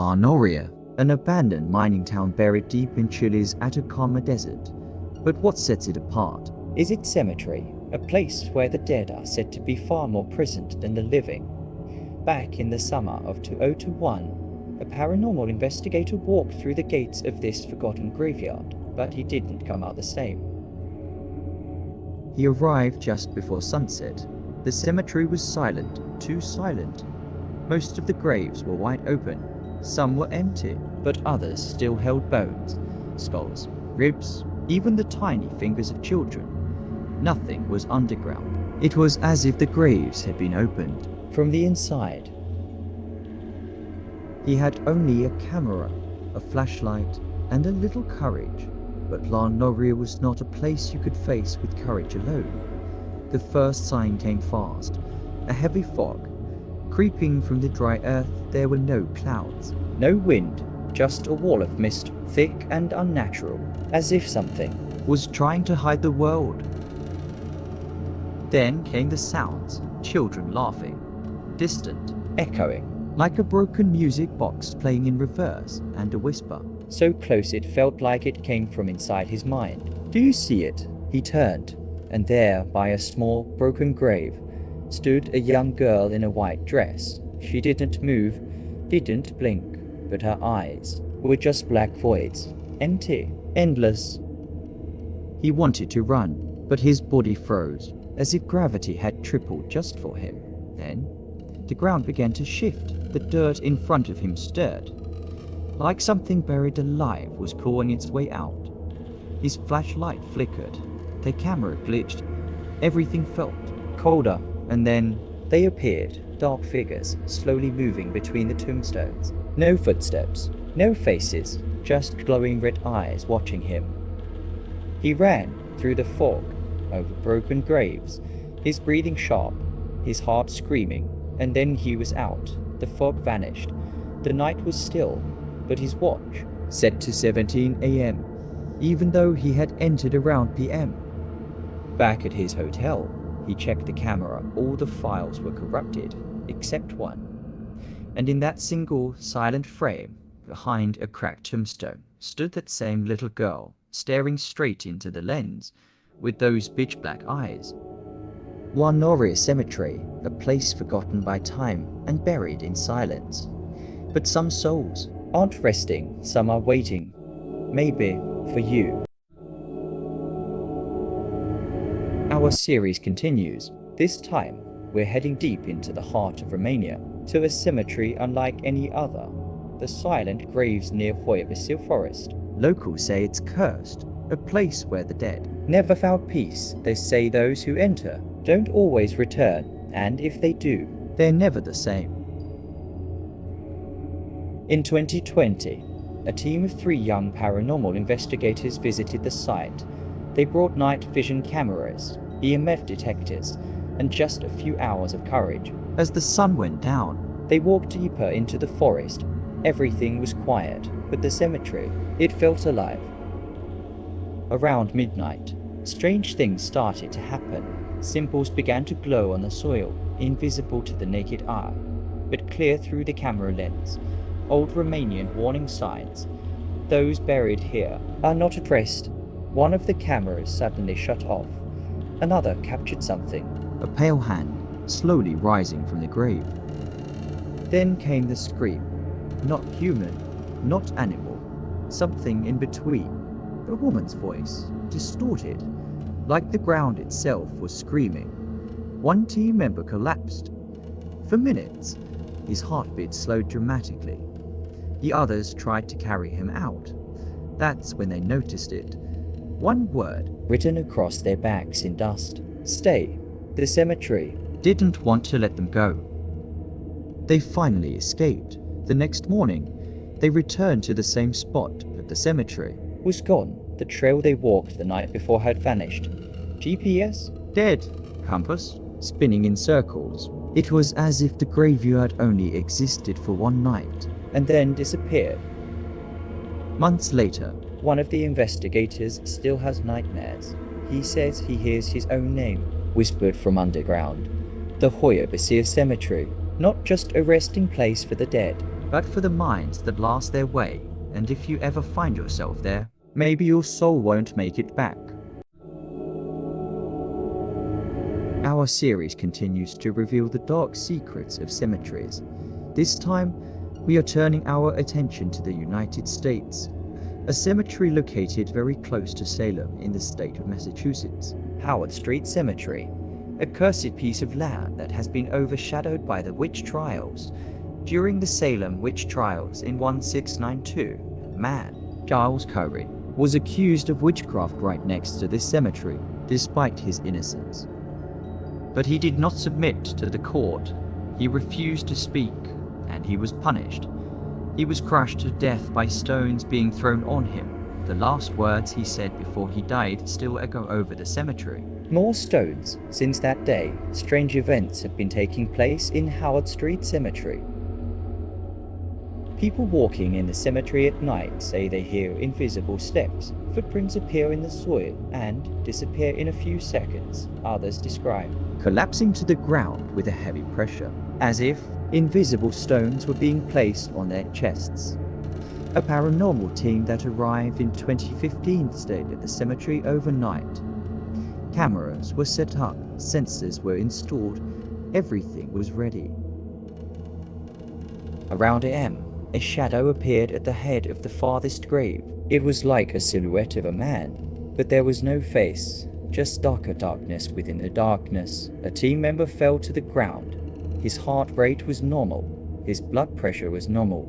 La Noria, an abandoned mining town buried deep in Chile's Atacama Desert. But what sets it apart is its cemetery, a place where the dead are said to be far more present than the living. Back in the summer of 2021, a paranormal investigator walked through the gates of this forgotten graveyard, but he didn't come out the same. He arrived just before sunset. The cemetery was silent, too silent. Most of the graves were wide open. Some were empty, but others still held bones, skulls, ribs, even the tiny fingers of children. Nothing was underground. It was as if the graves had been opened from the inside. He had only a camera, a flashlight, and a little courage. But La Noria was not a place you could face with courage alone. The first sign came fast, a heavy fog. Creeping from the dry earth, there were no clouds. No wind, just a wall of mist, thick and unnatural, as if something was trying to hide the world. Then came the sounds, children laughing, distant, echoing, like a broken music box playing in reverse, and a whisper. So close it felt like it came from inside his mind. Do you see it? He turned, and there, by a small, broken grave, stood a young girl in a white dress. She didn't move, didn't blink, but her eyes were just black voids, empty, endless. He wanted to run, but his body froze, as if gravity had tripled just for him. Then, the ground began to shift. The dirt in front of him stirred, like something buried alive was clawing its way out. His flashlight flickered. The camera glitched. Everything felt colder, and then they appeared, dark figures, slowly moving between the tombstones. No footsteps, no faces, just glowing red eyes watching him. He ran through the fog, over broken graves, his breathing sharp, his heart screaming, and then he was out. The fog vanished. The night was still, but his watch set to 17 a.m., even though he had entered around p.m. Back at his hotel, he checked the camera. All the files were corrupted, except one. And in that single, silent frame, behind a cracked tombstone, stood that same little girl, staring straight into the lens, with those pitch-black eyes. La Noria Cemetery, a place forgotten by time and buried in silence. But some souls aren't resting, some are waiting. Maybe for you. Our series continues. This time, we're heading deep into the heart of Romania, to a cemetery unlike any other. The silent graves near Hoia Basil Forest. Locals say it's cursed, a place where the dead never found peace. They say those who enter don't always return, and if they do, they're never the same. In 2020, a team of 3 young paranormal investigators visited the site. They brought night vision cameras, EMF detectors, and just a few hours of courage. As the sun went down, they walked deeper into the forest. Everything was quiet, but the cemetery, it felt alive. Around midnight, strange things started to happen. Symbols began to glow on the soil, invisible to the naked eye, but clear through the camera lens. Old Romanian warning signs. Those buried here are not addressed. One of the cameras suddenly shut off. Another captured something. A pale hand, slowly rising from the grave. Then came the scream. Not human, not animal. Something in between. A woman's voice, distorted, like the ground itself was screaming. One team member collapsed. For minutes, his heartbeat slowed dramatically. The others tried to carry him out. That's when they noticed it. One word written across their backs in dust. Stay. The cemetery didn't want to let them go. They finally escaped. The next morning, they returned to the same spot, but the cemetery was gone. The trail they walked the night before had vanished. GPS? Dead. Compass? Spinning in circles. It was as if the graveyard only existed for one night, and then disappeared. Months later, one of the investigators still has nightmares. He says he hears his own name, whispered from underground. The Hoia Basil Cemetery, not just a resting place for the dead, but for the minds that lost their way, and if you ever find yourself there, maybe your soul won't make it back. Our series continues to reveal the dark secrets of cemeteries. This time, we are turning our attention to the United States, a cemetery located very close to Salem in the state of Massachusetts. Howard Street Cemetery, a cursed piece of land that has been overshadowed by the witch trials. During the Salem witch trials in 1692, a man, Giles Corey, was accused of witchcraft right next to this cemetery, despite his innocence. But he did not submit to the court. He refused to speak, and he was punished. He was crushed to death by stones being thrown on him. The last words he said before he died still echo over the cemetery. More stones. Since that day, strange events have been taking place in Howard Street Cemetery. People walking in the cemetery at night say they hear invisible steps. Footprints appear in the soil and disappear in a few seconds, others describe collapsing to the ground with a heavy pressure, as if invisible stones were being placed on their chests. A paranormal team that arrived in 2015 stayed at the cemetery overnight. Cameras were set up, sensors were installed, everything was ready. Around AM, a shadow appeared at the head of the farthest grave. It was like a silhouette of a man, but there was no face, just darker darkness within the darkness. A team member fell to the ground. His heart rate was normal, his blood pressure was normal,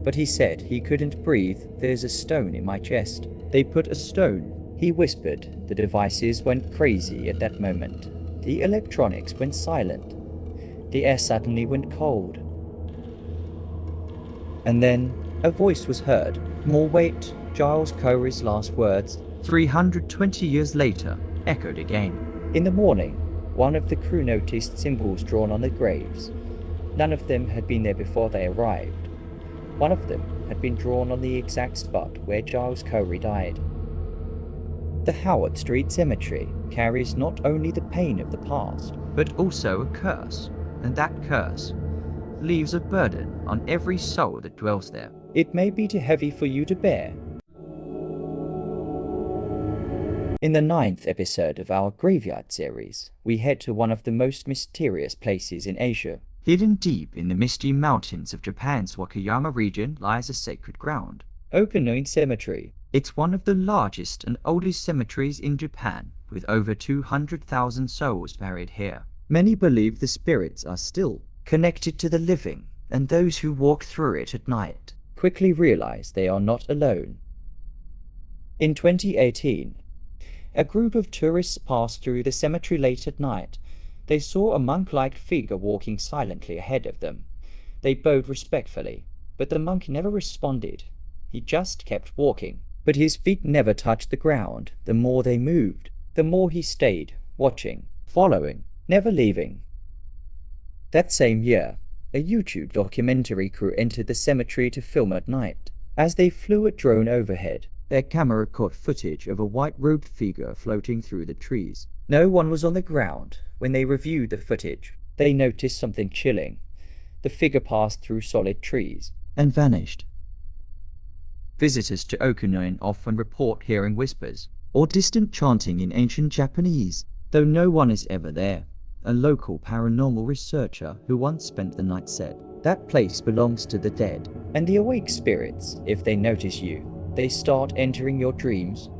but he said he couldn't breathe. "There's a stone in my chest." They put a stone, he whispered. The devices went crazy at that moment. The electronics went silent. The air suddenly went cold. And then a voice was heard. More weight. Giles Corey's last words, 320 years later, echoed again. In the morning, one of the crew noticed symbols drawn on the graves. None of them had been there before they arrived. One of them had been drawn on the exact spot where Giles Corey died. The Howard Street Cemetery carries not only the pain of the past, but also a curse, and that curse leaves a burden on every soul that dwells there. It may be too heavy for you to bear. In the 9th episode of our Graveyard series, we head to one of the most mysterious places in Asia. Hidden deep in the misty mountains of Japan's Wakayama region lies a sacred ground, Okunoin Cemetery. It's one of the largest and oldest cemeteries in Japan, with over 200,000 souls buried here. Many believe the spirits are still connected to the living, and those who walk through it at night quickly realize they are not alone. In 2018, a group of tourists passed through the cemetery late at night. They saw a monk-like figure walking silently ahead of them. They bowed respectfully, but the monk never responded. He just kept walking, but his feet never touched the ground. The more they moved, the more he stayed, watching, following, never leaving. That same year, a YouTube documentary crew entered the cemetery to film at night. As they flew a drone overhead, their camera caught footage of a white-robed figure floating through the trees. No one was on the ground. When they reviewed the footage, they noticed something chilling. The figure passed through solid trees and vanished. Visitors to Okunoin often report hearing whispers or distant chanting in ancient Japanese, though no one is ever there. A local paranormal researcher who once spent the night said, "That place belongs to the dead, and the awake spirits, if they notice you, they start entering your dreams."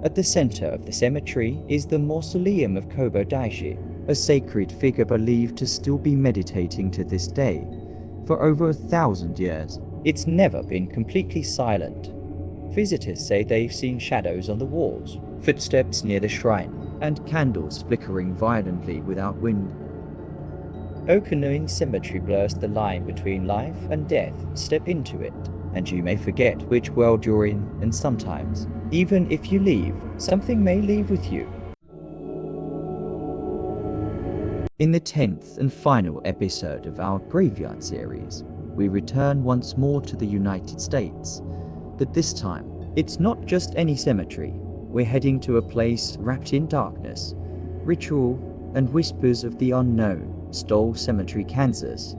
At the center of the cemetery is the Mausoleum of Kobo Daishi, a sacred figure believed to still be meditating to this day. For over 1,000 years, it's never been completely silent. Visitors say they've seen shadows on the walls, footsteps near the shrine, and candles flickering violently without wind. Okunoin Cemetery blurs the line between life and death. Step into it, and you may forget which world you're in, and sometimes, even if you leave, something may leave with you. In the 10th and final episode of our Graveyard series, we return once more to the United States, but this time, it's not just any cemetery. We're heading to a place wrapped in darkness, ritual, and whispers of the unknown, Stoll Cemetery, Kansas.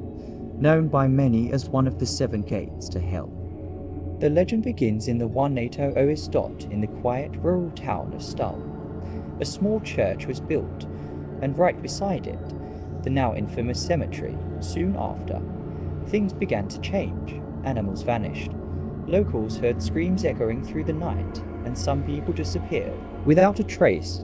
known by many as one of the 7 gates to hell. The legend begins in the 1800 dot in the quiet rural town of Stull. A small church was built, and right beside it, the now infamous cemetery. Soon after, things began to change. Animals vanished. Locals heard screams echoing through the night, and some people disappeared without a trace.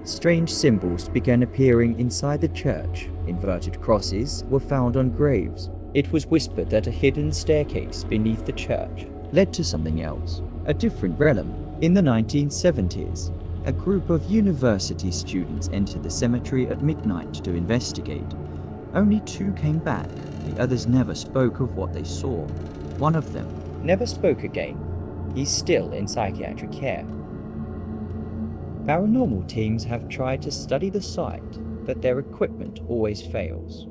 Strange symbols began appearing inside the church. Inverted crosses were found on graves. It was whispered that a hidden staircase beneath the church led to something else, a different realm. In the 1970s, a group of university students entered the cemetery at midnight to investigate. Only 2 came back. The others never spoke of what they saw. One of them never spoke again. He's still in psychiatric care. Paranormal teams have tried to study the site, but their equipment always fails.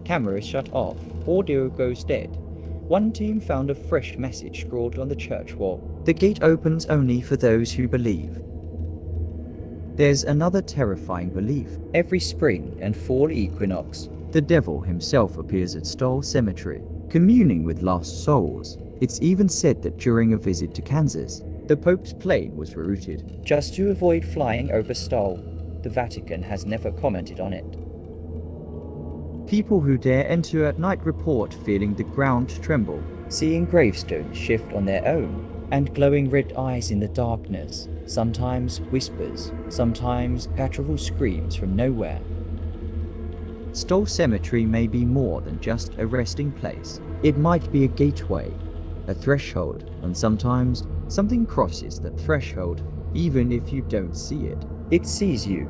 Cameras shut off, audio goes dead. One team found a fresh message scrawled on the church wall. The gate opens only for those who believe. There's another terrifying belief. Every spring and fall equinox, the devil himself appears at Stull Cemetery, communing with lost souls. It's even said that during a visit to Kansas, the Pope's plane was rerouted just to avoid flying over Stull. The Vatican has never commented on it. People who dare enter at night report feeling the ground tremble, seeing gravestones shift on their own, and glowing red eyes in the darkness, sometimes whispers, sometimes guttural screams from nowhere. Stull Cemetery may be more than just a resting place. It might be a gateway, a threshold, and sometimes something crosses that threshold, even if you don't see it. It sees you.